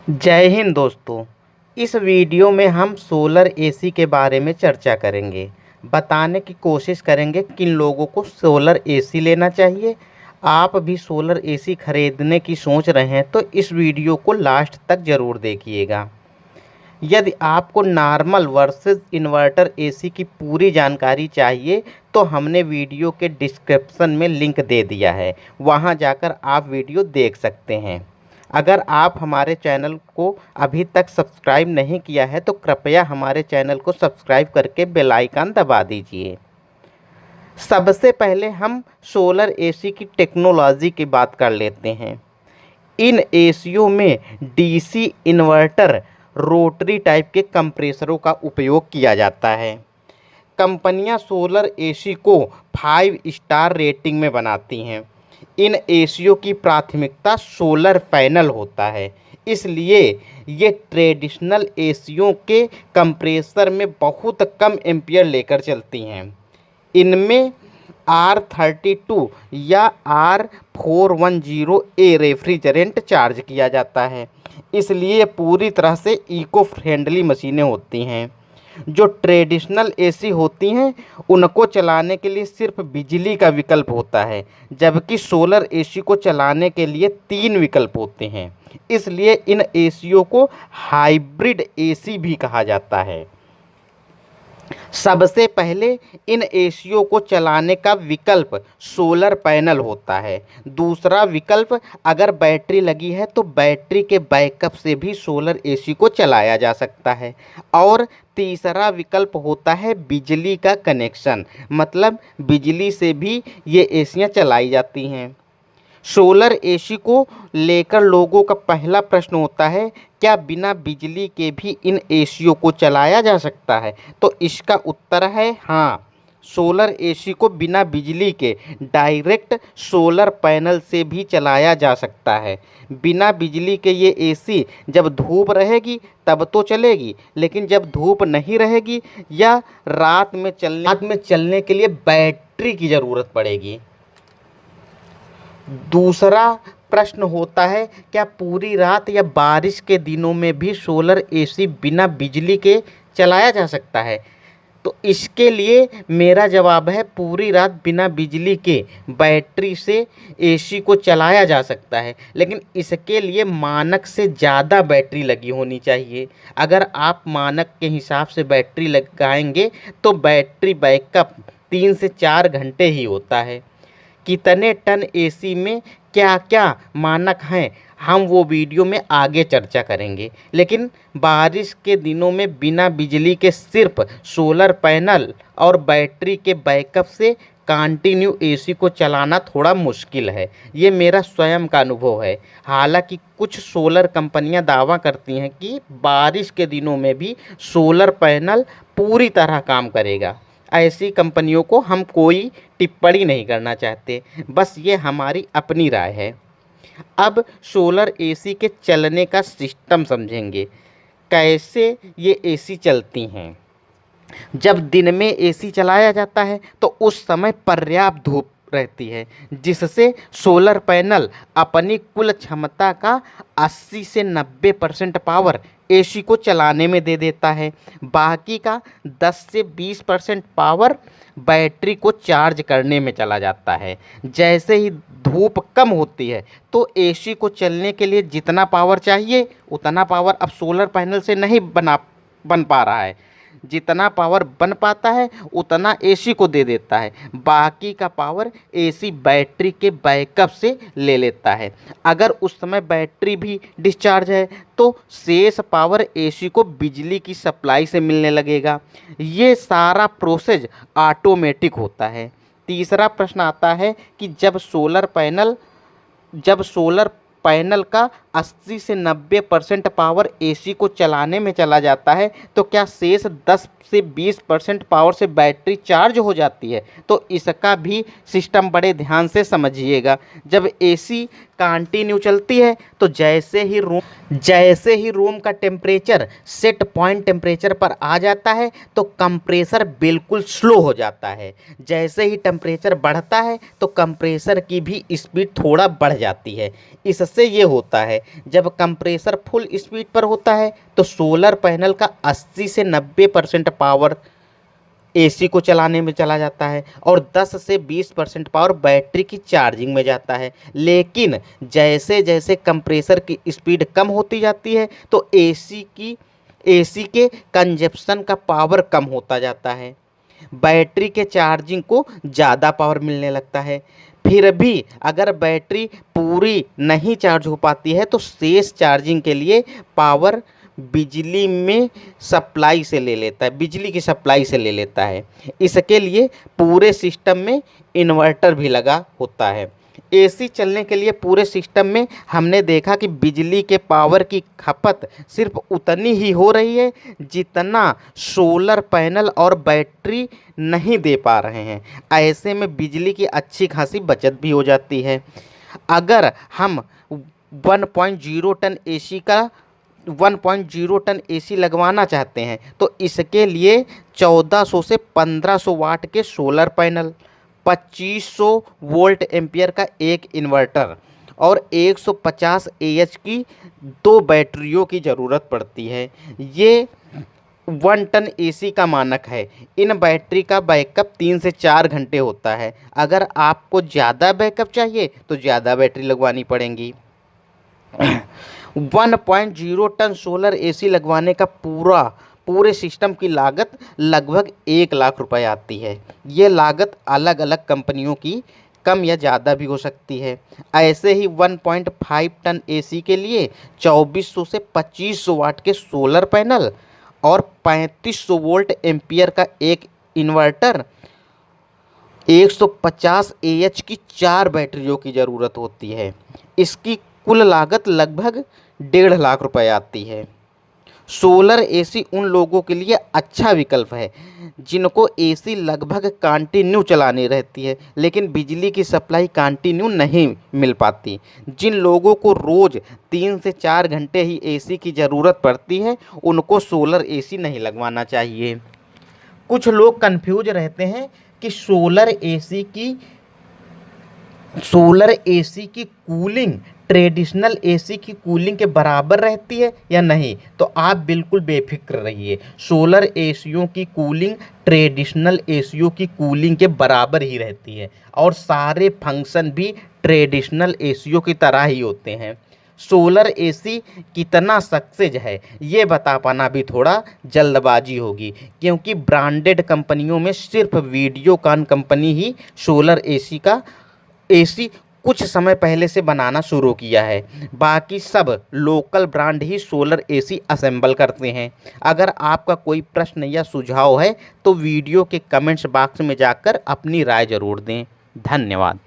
जय हिंद दोस्तों। इस वीडियो में हम सोलर एसी के बारे में चर्चा करेंगे। बताने की कोशिश करेंगे किन लोगों को सोलर एसी लेना चाहिए। आप भी सोलर एसी खरीदने की सोच रहे हैं तो इस वीडियो को लास्ट तक ज़रूर देखिएगा। यदि आपको नॉर्मल वर्सेस इन्वर्टर एसी की पूरी जानकारी चाहिए तो हमने वीडियो के डिस्क्रिप्शन में लिंक दे दिया है, वहां जाकर आप वीडियो देख सकते हैं। अगर आप हमारे चैनल को अभी तक सब्सक्राइब नहीं किया है तो कृपया हमारे चैनल को सब्सक्राइब करके बेल आइकन दबा दीजिए। सबसे पहले हम सोलर एसी की टेक्नोलॉजी की बात कर लेते हैं। इन एसीओ में डीसी इन्वर्टर रोटरी टाइप के कंप्रेसरों का उपयोग किया जाता है। कंपनियां सोलर एसी को 5 स्टार रेटिंग में बनाती हैं। इन एसीओ की प्राथमिकता सोलर पैनल होता है, इसलिए ये ट्रेडिशनल एसीओ के कंप्रेसर में बहुत कम एम्पियर लेकर चलती हैं। इनमें R32 या R410A रेफ्रिजरेंट चार्ज किया जाता है, इसलिए पूरी तरह से इको फ्रेंडली मशीनें होती हैं। जो ट्रेडिशनल एसी होती हैं उनको चलाने के लिए सिर्फ बिजली का विकल्प होता है, जबकि सोलर एसी को चलाने के लिए 3 विकल्प होते हैं। इसलिए इन एसीओ को हाइब्रिड एसी भी कहा जाता है। सबसे पहले इन एसीओ को चलाने का विकल्प सोलर पैनल होता है। दूसरा विकल्प, अगर बैटरी लगी है तो बैटरी के बैकअप से भी सोलर एसी को चलाया जा सकता है। और तीसरा विकल्प होता है बिजली का कनेक्शन, मतलब बिजली से भी ये एसियाँ चलाई जाती हैं। सोलर एसी को लेकर लोगों का पहला प्रश्न होता है, क्या बिना बिजली के भी इन एसीओ को चलाया जा सकता है? तो इसका उत्तर है हाँ। सोलर एसी को बिना बिजली के डायरेक्ट सोलर पैनल से भी चलाया जा सकता है। बिना बिजली के ये एसी जब धूप रहेगी तब तो चलेगी, लेकिन जब धूप नहीं रहेगी या रात में चलने के लिए बैटरी की ज़रूरत पड़ेगी। दूसरा प्रश्न होता है, क्या पूरी रात या बारिश के दिनों में भी सोलर एसी बिना बिजली के चलाया जा सकता है? तो इसके लिए मेरा जवाब है पूरी रात बिना बिजली के बैटरी से एसी को चलाया जा सकता है, लेकिन इसके लिए मानक से ज़्यादा बैटरी लगी होनी चाहिए। अगर आप मानक के हिसाब से बैटरी लगाएंगे तो बैटरी बैकअप 3 से 4 घंटे ही होता है। कितने टन एसी में क्या क्या मानक हैं हम वो वीडियो में आगे चर्चा करेंगे, लेकिन बारिश के दिनों में बिना बिजली के सिर्फ सोलर पैनल और बैटरी के बैकअप से कंटिन्यू एसी को चलाना थोड़ा मुश्किल है। ये मेरा स्वयं का अनुभव है। हालांकि कुछ सोलर कंपनियां दावा करती हैं कि बारिश के दिनों में भी सोलर पैनल पूरी तरह काम करेगा। ऐसी कंपनियों को हम कोई टिप्पणी नहीं करना चाहते, बस ये हमारी अपनी राय है। अब सोलर एसी के चलने का सिस्टम समझेंगे, कैसे ये एसी चलती हैं। जब दिन में एसी चलाया जाता है तो उस समय पर्याप्त धूप रहती है, जिससे सोलर पैनल अपनी कुल क्षमता का 80 से 90% पावर एसी को चलाने में दे देता है। बाकी का 10 से 20% पावर बैटरी को चार्ज करने में चला जाता है। जैसे ही धूप कम होती है तो एसी को चलने के लिए जितना पावर चाहिए उतना पावर अब सोलर पैनल से नहीं बन पा रहा है। जितना पावर बन पाता है उतना एसी को दे देता है, बाकी का पावर एसी बैटरी के बैकअप से ले लेता है। अगर उस समय बैटरी भी डिस्चार्ज है तो शेष पावर एसी को बिजली की सप्लाई से मिलने लगेगा। ये सारा प्रोसेस ऑटोमेटिक होता है। तीसरा प्रश्न आता है कि जब सोलर पैनल का 80 से 90% पावर एसी को चलाने में चला जाता है तो क्या शेष 10 से 20% पावर से बैटरी चार्ज हो जाती है? तो इसका भी सिस्टम बड़े ध्यान से समझिएगा। जब एसी कंटिन्यू चलती है तो जैसे ही रूम का टेम्परेचर सेट पॉइंट टेम्परेचर पर आ जाता है तो कंप्रेसर बिल्कुल स्लो हो जाता है। जैसे ही टेम्परेचर बढ़ता है तो कंप्रेसर की भी स्पीड थोड़ा बढ़ जाती है। इससे इससे ये होता है, जब कंप्रेसर फुल स्पीड पर होता है तो सोलर पैनल का 80 से 90% पावर एसी को चलाने में चला जाता है और 10 से 20% पावर बैटरी की चार्जिंग में जाता है। लेकिन जैसे जैसे कंप्रेसर की स्पीड कम होती जाती है तो एसी के कंजप्शन का पावर कम होता जाता है, बैटरी के चार्जिंग को ज़्यादा पावर मिलने लगता है। फिर भी अगर बैटरी पूरी नहीं चार्ज हो पाती है तो शेष चार्जिंग के लिए पावर बिजली में सप्लाई से ले लेता है, बिजली की सप्लाई से ले लेता है। इसके लिए पूरे सिस्टम में इन्वर्टर भी लगा होता है। एसी चलने के लिए पूरे सिस्टम में हमने देखा कि बिजली के पावर की खपत सिर्फ उतनी ही हो रही है जितना सोलर पैनल और बैटरी नहीं दे पा रहे हैं। ऐसे में बिजली की अच्छी खासी बचत भी हो जाती है। अगर हम 1.0 टन एसी का 1.0 टन एसी लगवाना चाहते हैं तो इसके लिए 1400 से 1500 वाट के सोलर पैनल, 2500 वोल्ट एम्पियर का एक इन्वर्टर और 150 AH की 2 बैटरियों की ज़रूरत पड़ती है। ये 1 टन एसी का मानक है। इन बैटरी का बैकअप 3 से 4 घंटे होता है। अगर आपको ज़्यादा बैकअप चाहिए तो ज़्यादा बैटरी लगवानी पड़ेंगी। 1.0 टन सोलर एसी लगवाने का पूरे सिस्टम की लागत लगभग 1 लाख रुपए आती है। ये लागत अलग अलग कंपनियों की कम या ज़्यादा भी हो सकती है। ऐसे ही 1.5 टन एसी के लिए 2400 से 2500 वाट के सोलर पैनल और 3500 वोल्ट एम्पियर का एक इन्वर्टर, 150 AH की 4 बैटरियों की ज़रूरत होती है। इसकी कुल लागत लगभग 1.5 लाख रुपए आती है। सोलर एसी उन लोगों के लिए अच्छा विकल्प है जिनको एसी लगभग कंटिन्यू चलानी रहती है लेकिन बिजली की सप्लाई कंटिन्यू नहीं मिल पाती। जिन लोगों को रोज़ 3 से 4 घंटे ही एसी की ज़रूरत पड़ती है उनको सोलर एसी नहीं लगवाना चाहिए। कुछ लोग कंफ्यूज रहते हैं कि सोलर एसी की कूलिंग ट्रेडिशनल एसी की कूलिंग के बराबर रहती है या नहीं। तो आप बिल्कुल बेफिक्र रहिए, सोलर एसीयों की कूलिंग ट्रेडिशनल एसीयों की कूलिंग के बराबर ही रहती है और सारे फंक्शन भी ट्रेडिशनल एसीयों की तरह ही होते हैं। सोलर एसी कितना सक्सेस है ये बता पाना भी थोड़ा जल्दबाजी होगी, क्योंकि ब्रांडेड कंपनियों में सिर्फ वीडियोकॉन कंपनी ही सोलर एसी कुछ समय पहले से बनाना शुरू किया है। बाकी सब लोकल ब्रांड ही सोलर एसी असेंबल करते हैं। अगर आपका कोई प्रश्न या सुझाव है तो वीडियो के कमेंट्स बॉक्स में जाकर अपनी राय ज़रूर दें। धन्यवाद।